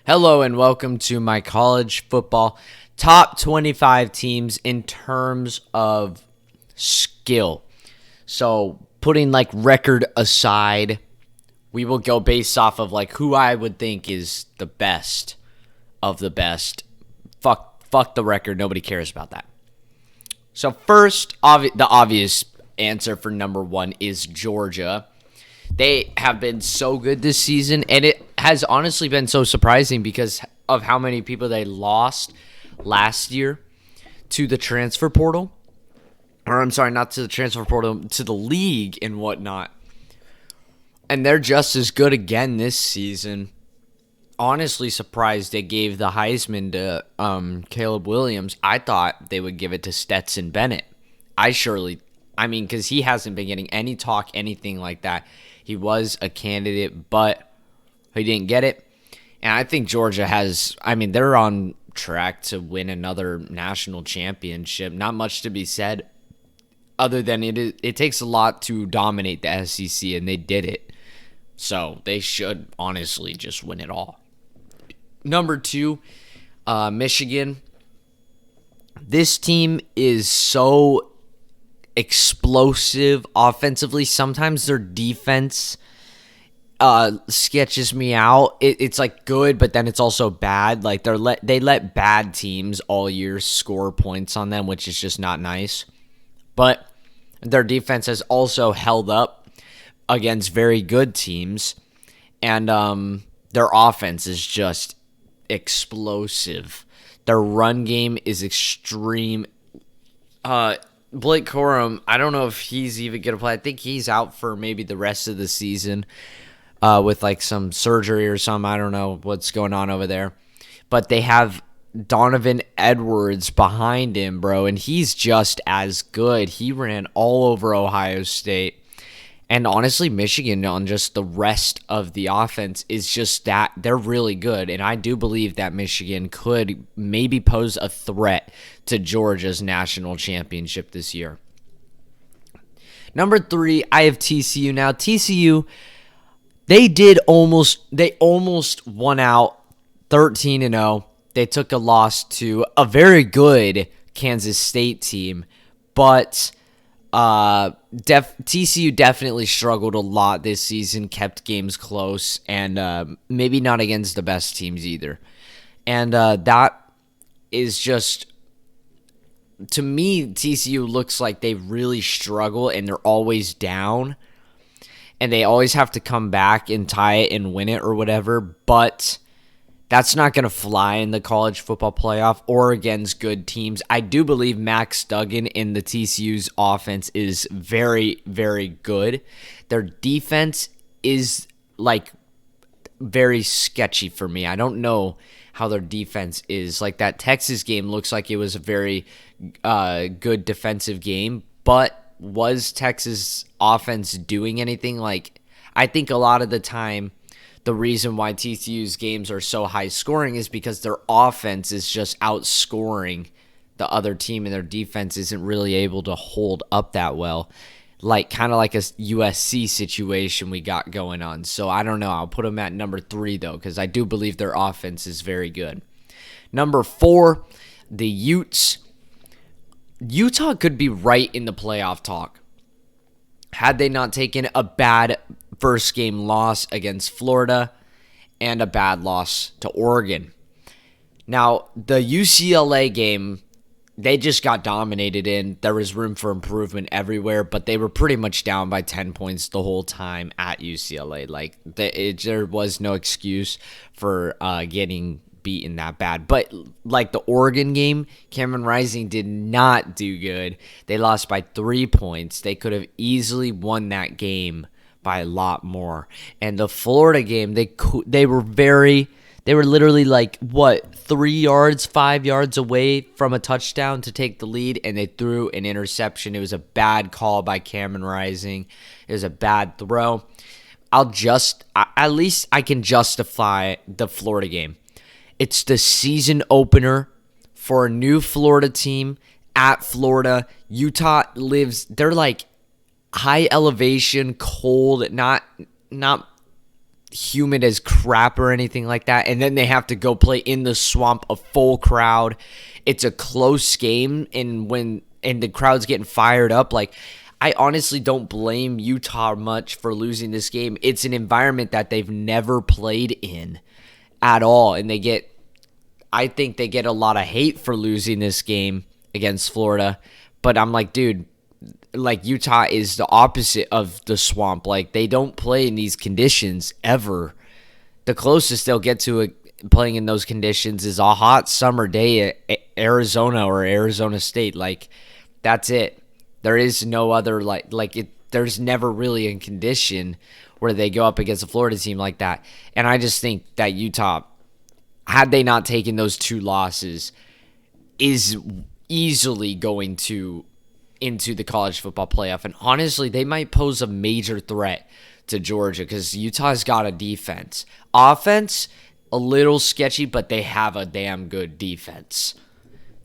Hello and welcome to my college football top 25 teams in terms of skill. So, putting record aside, we will go based off of who I would think is the best of the best. Fuck the record. Nobody cares about that. So first, the obvious answer for number one is Georgia. They have been so good this season, and it has honestly been so surprising because of how many people they lost last year to the transfer portal. Or I'm sorry, not to the transfer portal, to the league and whatnot. And they're just as good again this season. Honestly surprised they gave the Heisman to Caleb Williams. I thought they would give it to Stetson Bennett. Because he hasn't been getting any talk, anything like that. He was a candidate, but he didn't get it. And I think Georgia they're on track to win another national championship. Not much to be said other than it takes a lot to dominate the SEC, and they did it. So they should honestly just win it all. Number two, Michigan. This team is so explosive offensively. Sometimes their defense sketches me out. It's good, but then it's also bad. They let bad teams all year score points on them, which is just not nice. But their defense has also held up against very good teams, and their offense is just explosive. Their run game is extreme. Blake Corum, I don't know if he's even going to play. I think he's out for maybe the rest of the season with some surgery or something. I don't know what's going on over there. But they have Donovan Edwards behind him, bro, and he's just as good. He ran all over Ohio State. And honestly, Michigan on just the rest of the offense is just that they're really good. And I do believe that Michigan could maybe pose a threat to Georgia's national championship this year. Number three, I have TCU. Now, TCU, they almost won out 13-0. They took a loss to a very good Kansas State team, but TCU definitely struggled a lot this season, kept games close, and maybe not against the best teams either. And that is just, to me, TCU looks like they really struggle and they're always down. And they always have to come back and tie it and win it or whatever, but that's not going to fly in the college football playoff or against good teams. I do believe Max Duggan in the TCU's offense is very, very good. Their defense is very sketchy for me. I don't know how their defense is. That Texas game looks like it was a very good defensive game, but was Texas offense doing anything? I think a lot of the time, the reason why TCU's games are so high scoring is because their offense is just outscoring the other team and their defense isn't really able to hold up that well. Kind of like a USC situation we got going on. So I don't know. I'll put them at number three, though, because I do believe their offense is very good. Number four, the Utes. Utah could be right in the playoff talk had they not taken a bad first game loss against Florida and a bad loss to Oregon. Now, the UCLA game, they just got dominated in. There was room for improvement everywhere, but they were pretty much down by 10 points the whole time at UCLA. There was no excuse for getting beaten that bad. But the Oregon game, Cameron Rising did not do good. They lost by 3 points. They could have easily won that game by a lot more. And the Florida game, they were literally 3 yards, 5 yards away from a touchdown to take the lead, and they threw an interception. It was a bad call by Cameron Rising. It was a bad throw. At least I can justify the Florida game. It's the season opener for a new Florida team at Florida. Utah they're high elevation, cold, not humid as crap or anything like that. And then they have to go play in the swamp, a full crowd. It's a close game, and the crowd's getting fired up. Like, I honestly don't blame Utah much for losing this game. It's an environment that they've never played in at all, and I think they get a lot of hate for losing this game against Florida. But I'm like, dude, like, Utah is the opposite of the swamp. Like, they don't play in these conditions ever. The closest they'll get to playing in those conditions is a hot summer day at Arizona or Arizona State. Like, that's it. There is no other, there's never really a condition where they go up against a Florida team like that. And I just think that Utah, had they not taken those 2 losses, is easily going into the college football playoff. And honestly, they might pose a major threat to Georgia because Utah's got a defense. Offense, a little sketchy, but they have a damn good defense.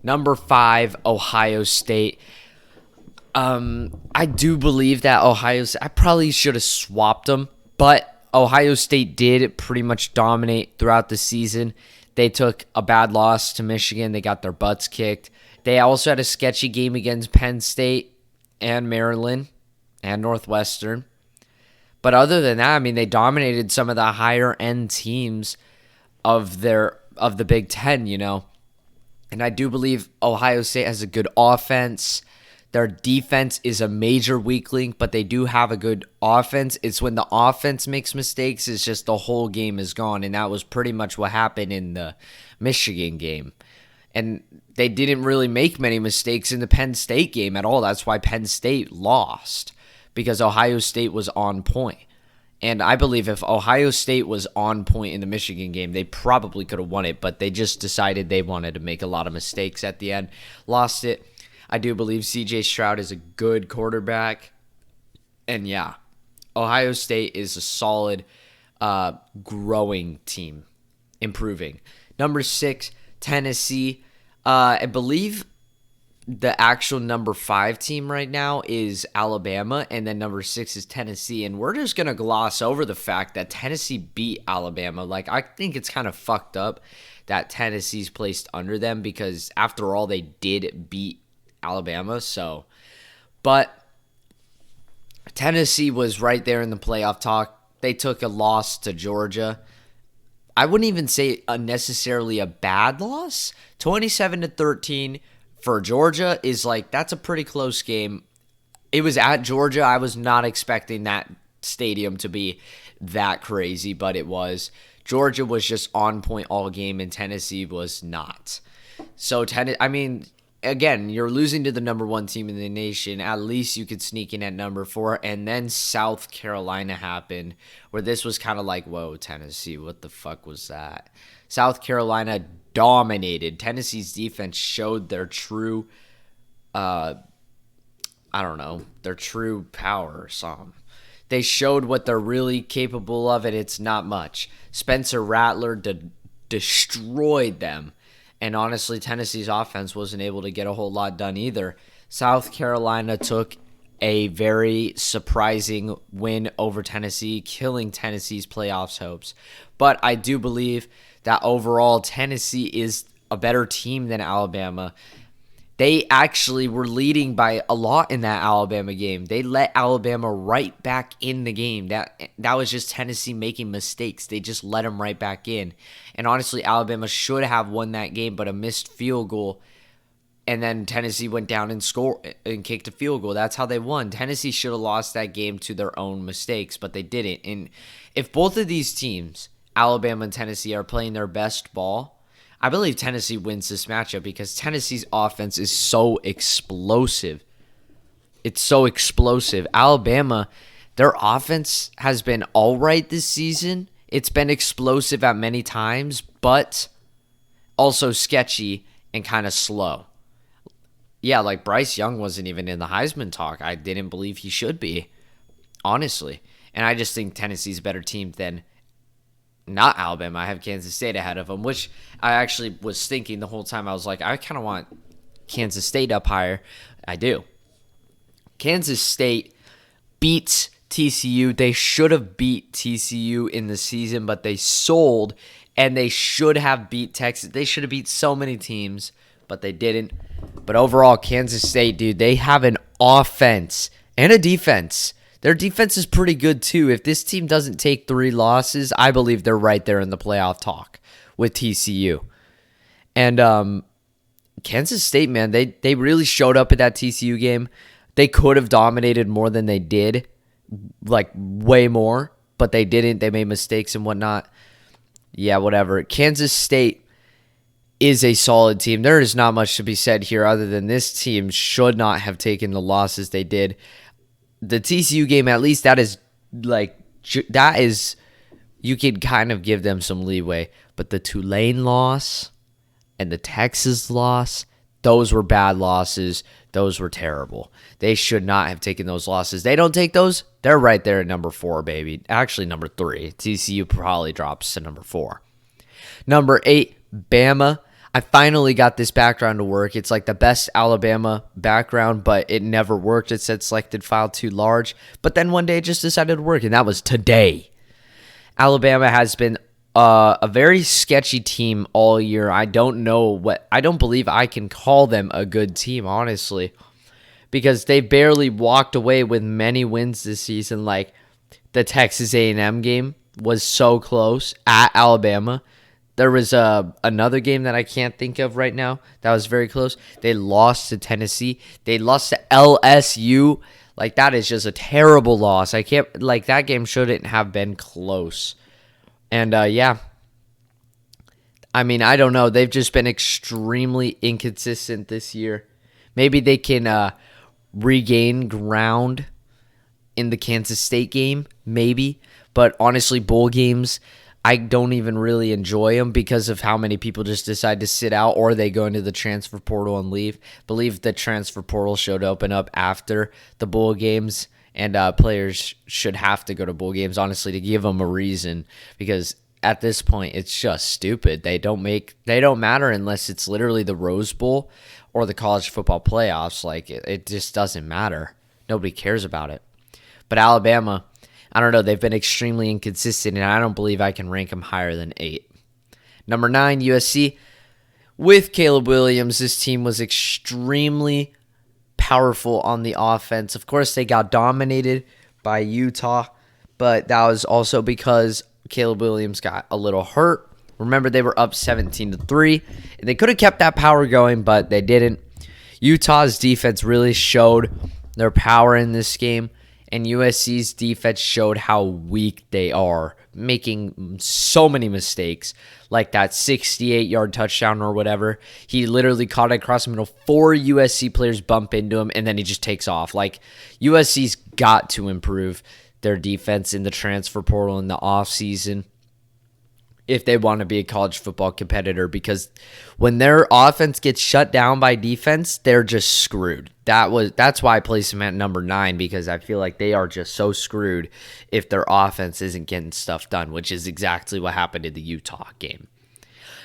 Number 5, Ohio State. I do believe that I probably should have swapped them, but Ohio State did pretty much dominate throughout the season. They took a bad loss to Michigan. They got their butts kicked. They also had a sketchy game against Penn State and Maryland and Northwestern. But other than that, I mean, they dominated some of the higher end teams of the Big Ten, you know. And I do believe Ohio State has a good offense. Their defense is a major weak link, but they do have a good offense. It's when the offense makes mistakes, it's just the whole game is gone. And that was pretty much what happened in the Michigan game. And they didn't really make many mistakes in the Penn State game at all. That's why Penn State lost, because Ohio State was on point. And I believe if Ohio State was on point in the Michigan game, they probably could have won it, but they just decided they wanted to make a lot of mistakes at the end. Lost it. I do believe C.J. Stroud is a good quarterback. And yeah, Ohio State is a solid, growing team, improving. Number 6, Tennessee. I believe the actual number 5 team right now is Alabama, and then number 6 is Tennessee. And we're just going to gloss over the fact that Tennessee beat Alabama. Like, I think it's kind of fucked up that Tennessee's placed under them, because after all, they did beat Alabama. But Tennessee was right there in the playoff talk. They took a loss to Georgia. I wouldn't even say necessarily a bad loss. 27-13 for Georgia is that's a pretty close game. It was at Georgia. I was not expecting that stadium to be that crazy, but it was. Georgia was just on point all game, and Tennessee was not. So, again, you're losing to the number 1 team in the nation. At least you could sneak in at number 4. And then South Carolina happened, where this was kind of like, whoa, Tennessee, what the fuck was that? South Carolina dominated. Tennessee's defense showed their true, their true power or something. They showed what they're really capable of, and it's not much. Spencer Rattler destroyed them. And honestly, Tennessee's offense wasn't able to get a whole lot done either. South Carolina took a very surprising win over Tennessee, killing Tennessee's playoffs hopes. But I do believe that overall, Tennessee is a better team than Alabama. They actually were leading by a lot in that Alabama game. They let Alabama right back in the game. That was just Tennessee making mistakes. They just let them right back in. And honestly, Alabama should have won that game, but a missed field goal. And then Tennessee went down and scored and kicked a field goal. That's how they won. Tennessee should have lost that game to their own mistakes, but they didn't. And if both of these teams, Alabama and Tennessee, are playing their best ball, I believe Tennessee wins this matchup, because Tennessee's offense is so explosive. It's so explosive. Alabama, their offense has been all right this season. It's been explosive at many times, but also sketchy and kind of slow. Yeah, like Bryce Young wasn't even in the Heisman talk. I didn't believe he should be, honestly. And I just think Tennessee's a better team than not Alabama. I have Kansas State ahead of them, which I actually was thinking the whole time. I was like, I kind of want Kansas State up higher. I do. Kansas State beats TCU. They should have beat TCU in the season, but they sold, and they should have beat Texas. They should have beat so many teams, but they didn't. But overall, Kansas State, dude, they have an offense and a defense. Their defense is pretty good, too. If this team doesn't take 3 losses, I believe they're right there in the playoff talk with TCU. And Kansas State, man, they really showed up at that TCU game. They could have dominated more than they did, like way more, but they didn't. They made mistakes and whatnot. Yeah, whatever. Kansas State is a solid team. There is not much to be said here other than this team should not have taken the losses they did. The TCU game, at least that is you could kind of give them some leeway. But the Tulane loss and the Texas loss, those were bad losses. Those were terrible. They should not have taken those losses. They don't take those, they're right there at number 4, baby. Actually, number 3. TCU probably drops to number 4. Number 8, Bama. I finally got this background to work. It's like the best Alabama background, but it never worked. It said selected file too large. But then one day it just decided to work, and that was today. Alabama has been a very sketchy team all year. I don't believe I can call them a good team, honestly, because they barely walked away with many wins this season. Like the Texas A&M game was so close at Alabama. There was another game that I can't think of right now that was very close. They lost to Tennessee. They lost to LSU. Like, that is just a terrible loss. That game shouldn't have been close. And, yeah. I mean, I don't know. They've just been extremely inconsistent this year. Maybe they can regain ground in the Kansas State game. Maybe. But, honestly, bowl games, I don't even really enjoy them because of how many people just decide to sit out or they go into the transfer portal and leave. I believe the transfer portal should open up after the bowl games, and players should have to go to bowl games, honestly, to give them a reason, because at this point it's just stupid. They don't matter unless it's literally the Rose Bowl or the college football playoffs. Like, it just doesn't matter. Nobody cares about it. But Alabama, I don't know. They've been extremely inconsistent, and I don't believe I can rank them higher than 8. Number 9, USC. With Caleb Williams, this team was extremely powerful on the offense. Of course, they got dominated by Utah, but that was also because Caleb Williams got a little hurt. Remember, they were up 17-3. They could have kept that power going, but they didn't. Utah's defense really showed their power in this game. And USC's defense showed how weak they are, making so many mistakes, like that 68-yard touchdown or whatever. He literally caught it across the middle. 4 USC players bump into him, and then he just takes off. Like, USC's got to improve their defense in the transfer portal in the offseason if they want to be a college football competitor, because when their offense gets shut down by defense, they're just screwed. That's why I placed them at number 9, because I feel like they are just so screwed if their offense isn't getting stuff done, which is exactly what happened in the Utah game.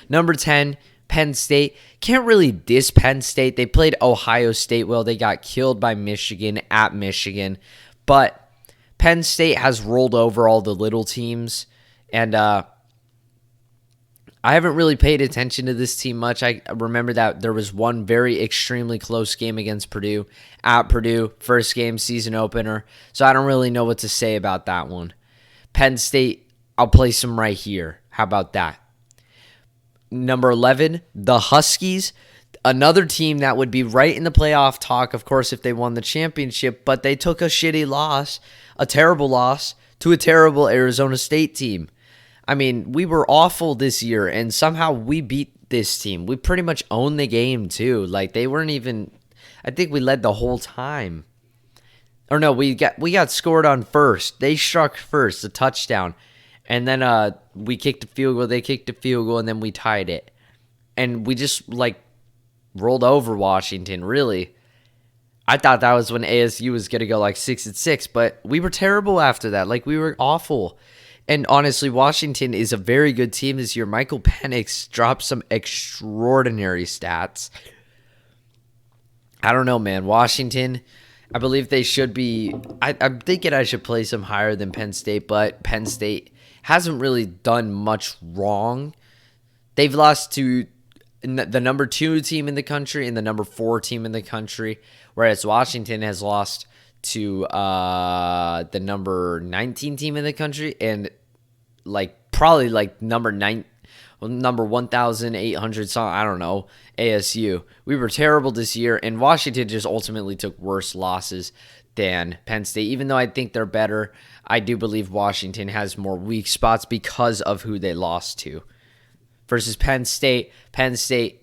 Number 10, Penn State. Can't really diss Penn State. They played Ohio State well. They got killed by Michigan at Michigan, but Penn State has rolled over all the little teams, and I haven't really paid attention to this team much. I remember that there was one very extremely close game against Purdue, at Purdue, first game, season opener. So I don't really know what to say about that one. Penn State, I'll place them right here. How about that? Number 11, the Huskies. Another team that would be right in the playoff talk, of course, if they won the championship, but they took a shitty loss, a terrible loss, to a terrible Arizona State team. I mean, we were awful this year, and somehow we beat this team. We pretty much owned the game, too. Like, they weren't even... I think we led the whole time. Or no, we got scored on first. They struck first, a touchdown. And then we kicked a field goal, they kicked a field goal, and then we tied it. And we just, like, rolled over Washington, really. I thought that was when ASU was going to go, like, 6-6, but we were terrible after that. Like, we were awful. And honestly, Washington is a very good team this year. Michael Penix dropped some extraordinary stats. I don't know, man. Washington, I believe they should be. I'm thinking I should place them higher than Penn State, but Penn State hasn't really done much wrong. They've lost to the number 2 team in the country and the number 4 team in the country, whereas Washington has lost to the number 19 team in the country and probably number 1,800 song. I don't know, ASU. We were terrible this year, and Washington just ultimately took worse losses than Penn State. Even though I think they're better, I do believe Washington has more weak spots because of who they lost to. Versus Penn State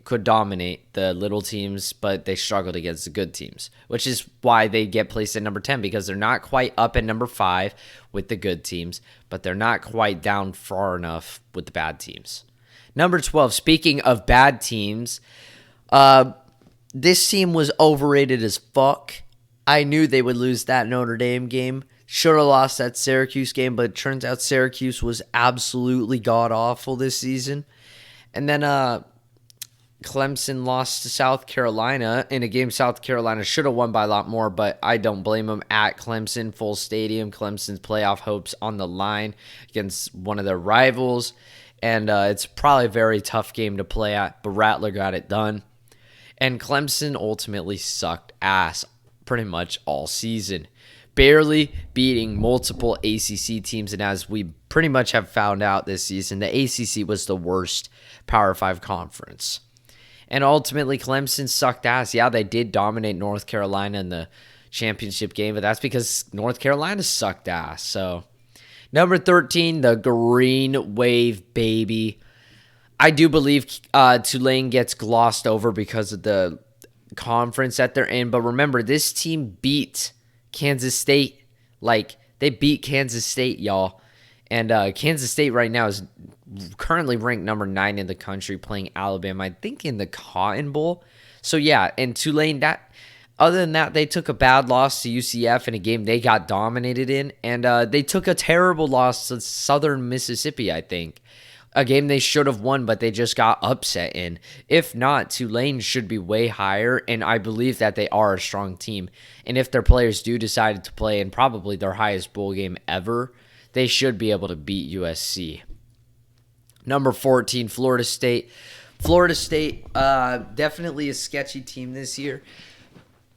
could dominate the little teams, but they struggled against the good teams, which is why they get placed at number 10, because they're not quite up at number 5 with the good teams, but they're not quite down far enough with the bad teams. Number 12, speaking of bad teams, this team was overrated as fuck. I knew they would lose that Notre Dame game. Should have lost that Syracuse game, but it turns out Syracuse was absolutely god-awful this season. And then Clemson lost to South Carolina in a game South Carolina should have won by a lot more, but I don't blame them. At Clemson, full stadium, Clemson's playoff hopes on the line against one of their rivals. And it's probably a very tough game to play at, but Rattler got it done. And Clemson ultimately sucked ass pretty much all season, barely beating multiple ACC teams. And as we pretty much have found out this season, the ACC was the worst Power 5 conference. And ultimately, Clemson sucked ass. Yeah, they did dominate North Carolina in the championship game, but that's because North Carolina sucked ass. So, number 13, the Green Wave, baby. I do believe Tulane gets glossed over because of the conference that they're in. But remember, this team beat Kansas State. They beat Kansas State, y'all. And Kansas State right now is currently ranked number 9 in the country, playing Alabama, I think, in the Cotton Bowl. So, yeah, and Tulane, other than that, they took a bad loss to UCF in a game they got dominated in. And they took a terrible loss to Southern Mississippi, I think. A game they should have won, but they just got upset in. If not, Tulane should be way higher, and I believe that they are a strong team. And if their players do decide to play in probably their highest bowl game ever, they should be able to beat USC. Number 14, Florida State. Florida State, definitely a sketchy team this year.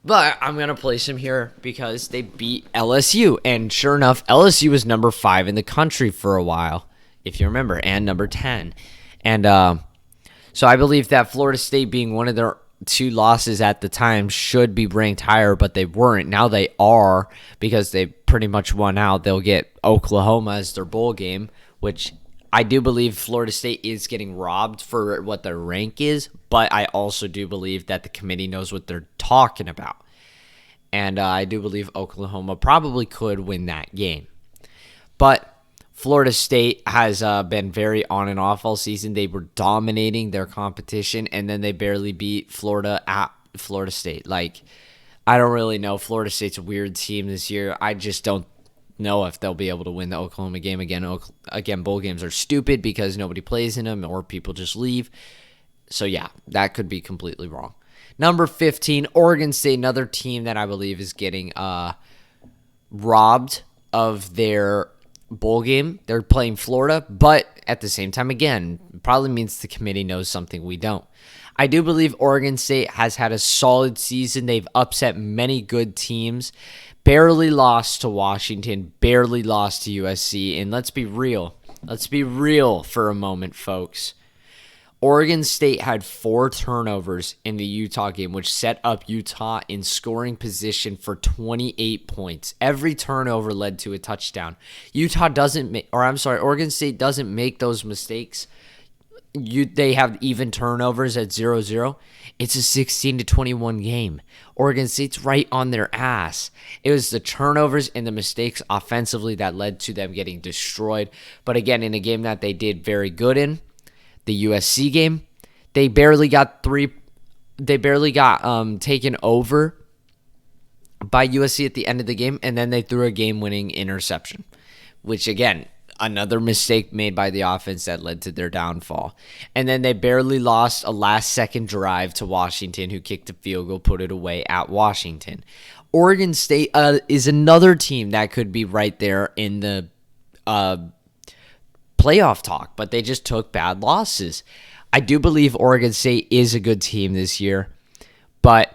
But I'm going to place them here because they beat LSU. And sure enough, LSU was number 5 in the country for a while, if you remember, and number 10. And so I believe that Florida State, being one of their 2 losses at the time, should be ranked higher, but they weren't. Now they are, because they pretty much won out. They'll get Oklahoma as their bowl game, which I do believe Florida State is getting robbed for what their rank is, but I also do believe that the committee knows what they're talking about. And I do believe Oklahoma probably could win that game. But Florida State has been very on and off all season. They were dominating their competition, and then they barely beat Florida at Florida State. I don't really know. Florida State's a weird team this year. I just don't know if they'll be able to win the Oklahoma game again. Again, bowl games are stupid because nobody plays in them or people just leave. So, yeah, that could be completely wrong. Number 15, Oregon State, another team that I believe is getting robbed of their bowl game. They're playing Florida, but at the same time, again, probably means the committee knows something we don't. I do believe Oregon State has had a solid season. They've upset many good teams. Barely lost to Washington, barely lost to USC, and let's be real. Let's be real for a moment, folks. Oregon State had 4 turnovers in the Utah game, which set up Utah in scoring position for 28 points. Every turnover led to a touchdown. Oregon State doesn't make those mistakes. They have even turnovers at 0-0. It's a 16-21 game. Oregon State's right on their ass. It was the turnovers and the mistakes offensively that led to them getting destroyed. But again, in a game that they did very good in, the USC game, they barely got taken over by USC at the end of the game, and then they threw a game-winning interception, which again, another mistake made by the offense that led to their downfall. And then they barely lost a last-second drive to Washington, who kicked a field goal, put it away at Washington. Oregon State is another team that could be right there in the playoff talk, but they just took bad losses. I do believe Oregon State is a good team this year, but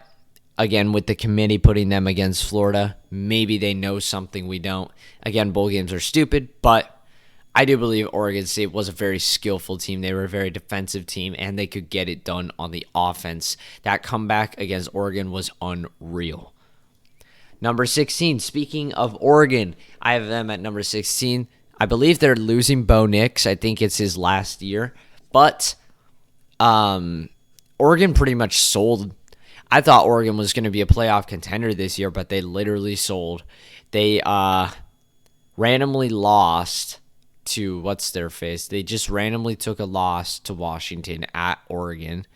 again, with the committee putting them against Florida, maybe they know something we don't. Again, bowl games are stupid, but I do believe Oregon State was a very skillful team. They were a very defensive team, and they could get it done on the offense. That comeback against Oregon was unreal. Number 16, speaking of Oregon, I have them at number 16. I believe they're losing Bo Nix. I think it's his last year. But Oregon pretty much sold. I thought Oregon was going to be a playoff contender this year, but they literally sold. They randomly lost to what's-their-face. They just randomly took a loss to Washington at Oregon.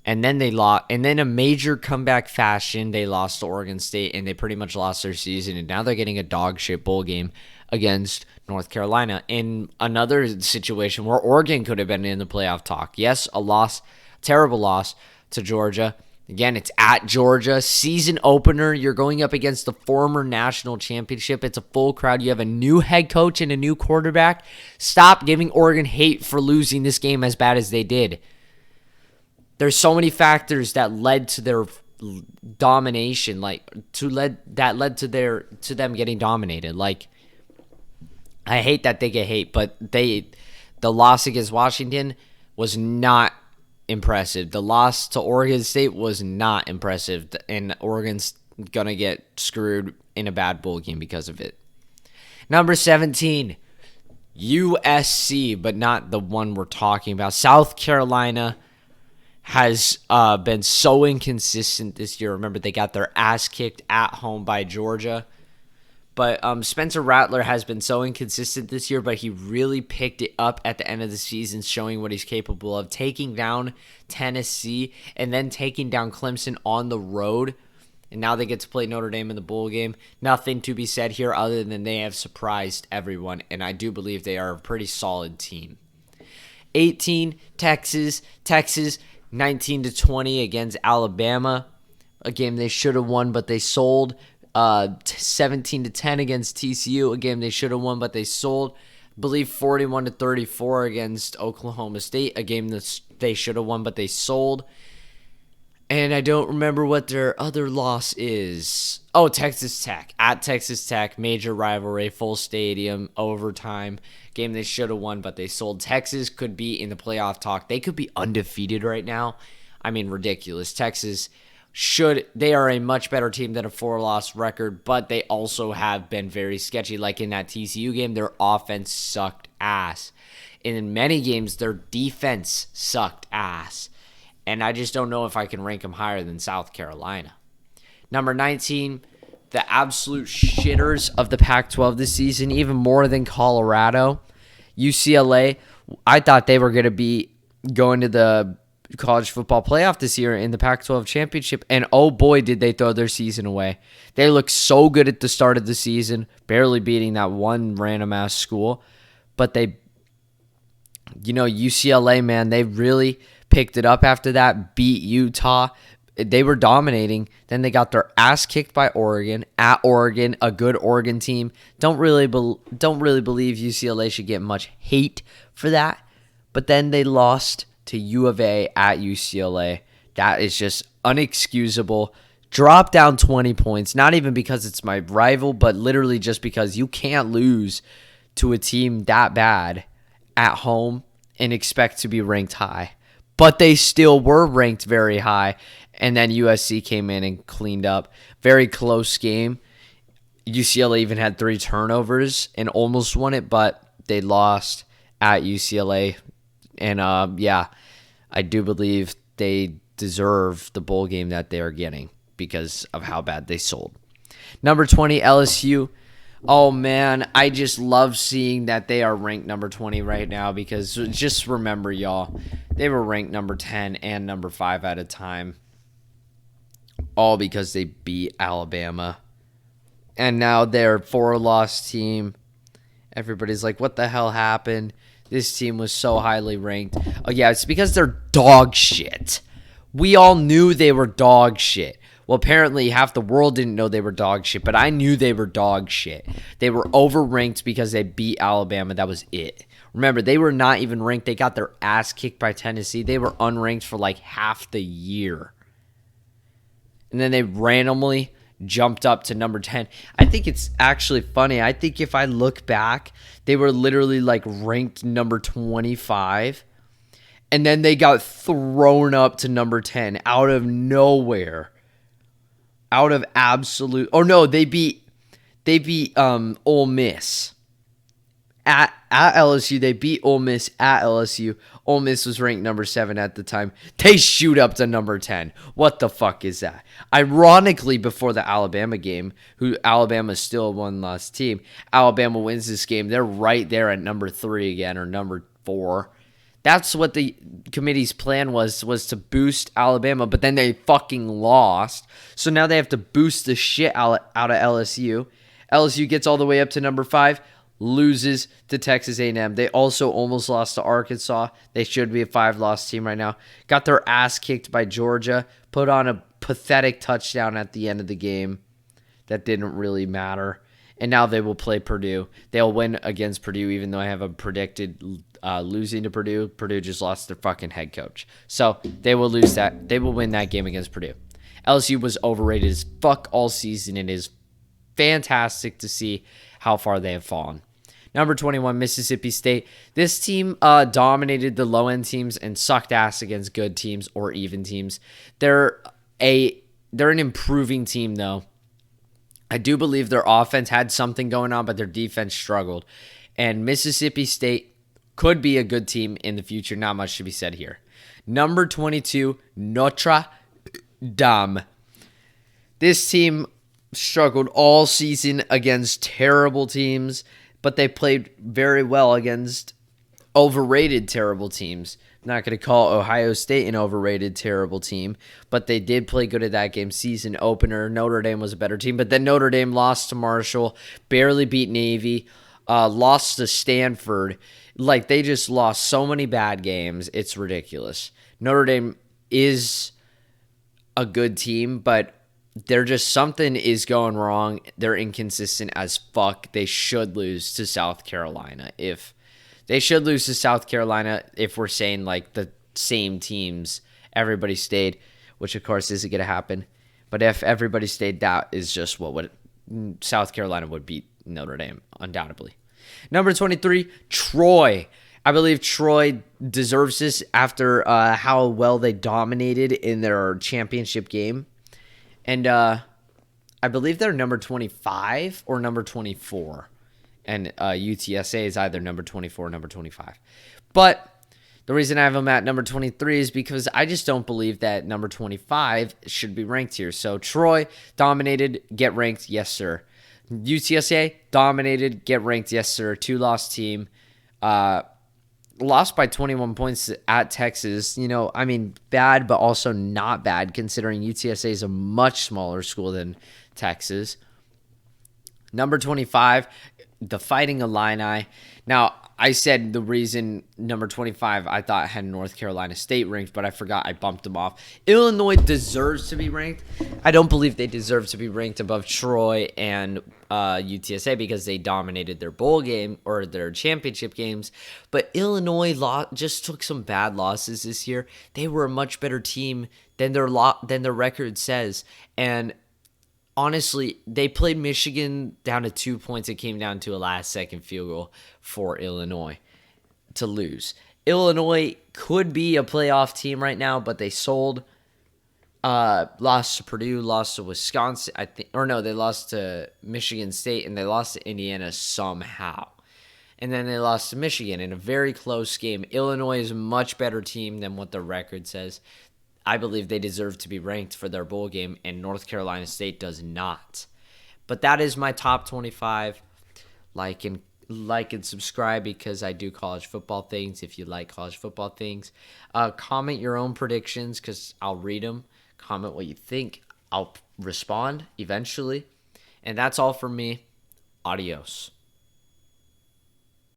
And then they lost, and then a major comeback fashion, they lost to Oregon State, and they pretty much lost their season. And now they're getting a dog shit bowl game against North Carolina in another situation where Oregon could have been in the playoff talk. Yes, a loss, terrible loss to Georgia. Again, it's at Georgia. Season opener. You're going up against the former national championship. It's a full crowd. You have a new head coach and a new quarterback. Stop giving Oregon hate for losing this game as bad as they did. There's so many factors that led to their domination, led to them getting dominated. Like, I hate that they get hate, but the loss against Washington was not impressive. The loss to Oregon State was not impressive, and Oregon's gonna get screwed in a bad bowl game because of it. Number 17, USC, but not the one we're talking about. South Carolina has been so inconsistent this year. Remember, they got their ass kicked at home by Georgia. But Spencer Rattler has been so inconsistent this year, but he really picked it up at the end of the season, showing what he's capable of, taking down Tennessee and then taking down Clemson on the road. And now they get to play Notre Dame in the bowl game. Nothing to be said here other than they have surprised everyone, and I do believe they are a pretty solid team. 18, Texas, 19-20 against Alabama, a game they should have won, but they sold. 17-10 against TCU, a game they should have won, but they sold. I believe 41-34 against Oklahoma State, a game that they should have won, but they sold. And I don't remember what their other loss is. Oh, Texas Tech. At Texas Tech, major rivalry, full stadium, overtime. Game they should have won, but they sold. Texas could be in the playoff talk. They could be undefeated right now. I mean, ridiculous. Texas they are a much better team than a 4-loss record, but they also have been very sketchy. Like in that TCU game, their offense sucked ass. And in many games, their defense sucked ass. And I just don't know if I can rank them higher than South Carolina. Number 19, the absolute shitters of the Pac-12 this season, even more than Colorado. UCLA, I thought they were going to be going to the college football playoff this year in the Pac-12 championship, and oh boy, did they throw their season away. They looked so good at the start of the season, barely beating that one random-ass school, but UCLA, man, they really picked it up after that, beat Utah. They were dominating. Then they got their ass kicked by Oregon at Oregon, a good Oregon team. Don't really believe UCLA should get much hate for that. But then they lost to U of A at UCLA. That is just unexcusable. Drop down 20 points, not even because it's my rival, but literally just because you can't lose to a team that bad at home and expect to be ranked high. But they still were ranked very high. And then USC came in and cleaned up. Very close game. UCLA even had 3 turnovers and almost won it, but they lost at UCLA. And, I do believe they deserve the bowl game that they are getting because of how bad they sold. Number 20, LSU. Oh, man, I just love seeing that they are ranked number 20 right now because just remember, y'all, they were ranked number 10 and number 5 at a time, all because they beat Alabama. And now they're a 4-loss team. Everybody's like, what the hell happened? This team was so highly ranked. Oh, yeah, it's because they're dog shit. We all knew they were dog shit. Well, apparently half the world didn't know they were dog shit, but I knew they were dog shit. They were overranked because they beat Alabama. That was it. Remember, they were not even ranked. They got their ass kicked by Tennessee. They were unranked for like half the year. And then they randomly jumped up to number 10. I think it's actually funny. I think if I look back, they were literally like ranked number 25. And then they got thrown up to number 10 out of nowhere. Out of absolute. Oh no, they beat Ole Miss. At LSU, they beat Ole Miss at LSU. Ole Miss was ranked number 7 at the time. They shoot up to number 10. What the fuck is that? Ironically, before the Alabama game, Alabama's still a one-loss team, Alabama wins this game. They're right there at number 3 again, or number 4. That's what the committee's plan was to boost Alabama, but then they fucking lost. So now they have to boost the shit out of LSU. LSU gets all the way up to number 5, loses to Texas A&M. They also almost lost to Arkansas. They should be a 5-loss team right now. Got their ass kicked by Georgia, put on a pathetic touchdown at the end of the game that didn't really matter. And now they will play Purdue. They'll win against Purdue, even though I have a predicted losing to Purdue. Purdue just lost their fucking head coach. So they will lose that. They will win that game against Purdue. LSU was overrated as fuck all season. It is fantastic to see how far they have fallen. Number 21, Mississippi State. This team dominated the low-end teams and sucked ass against good teams or even teams. They're an improving team, though. I do believe their offense had something going on, but their defense struggled. And Mississippi State could be a good team in the future. Not much to be said here. Number 22, Notre Dame. This team struggled all season against terrible teams, but they played very well against overrated terrible teams. I'm not going to call Ohio State an overrated terrible team, but they did play good at that game. Season opener, Notre Dame was a better team, but then Notre Dame lost to Marshall, barely beat Navy, lost to Stanford. Like, they just lost so many bad games. It's ridiculous. Notre Dame is a good team, but they're just, something is going wrong. They're inconsistent as fuck. They should lose to South Carolina. If we're saying like the same teams, everybody stayed, which of course isn't going to happen. But if everybody stayed, that is just South Carolina would beat Notre Dame, undoubtedly. Number 23, Troy. I believe Troy deserves this after how well they dominated in their championship game. And I believe they're number 25 or number 24. And UTSA is either number 24 or number 25. But the reason I have them at number 23 is because I just don't believe that number 25 should be ranked here. So Troy dominated, get ranked, yes, sir. UTSA dominated, get ranked, yes, sir. 2-loss team. Lost by 21 points at Texas. Bad, but also not bad, considering UTSA is a much smaller school than Texas. Number 25, the Fighting Illini. Now, I said the reason number 25 I thought had North Carolina State ranked, but I forgot I bumped them off. Illinois deserves to be ranked. I don't believe they deserve to be ranked above Troy and UTSA because they dominated their bowl game or their championship games. But Illinois just took some bad losses this year. They were a much better team than their record says. And honestly, they played Michigan down to 2 points. It came down to a last-second field goal for Illinois to lose. Illinois could be a playoff team right now, but they sold. Lost to Purdue, lost to Wisconsin. They lost to Michigan State, and they lost to Indiana somehow. And then they lost to Michigan in a very close game. Illinois is a much better team than what their record says. I believe they deserve to be ranked for their bowl game, and North Carolina State does not. But that is my top 25. Like and subscribe because I do college football things if you like college football things. Comment your own predictions because I'll read them. Comment what you think. I'll respond eventually. And that's all from me. Adios.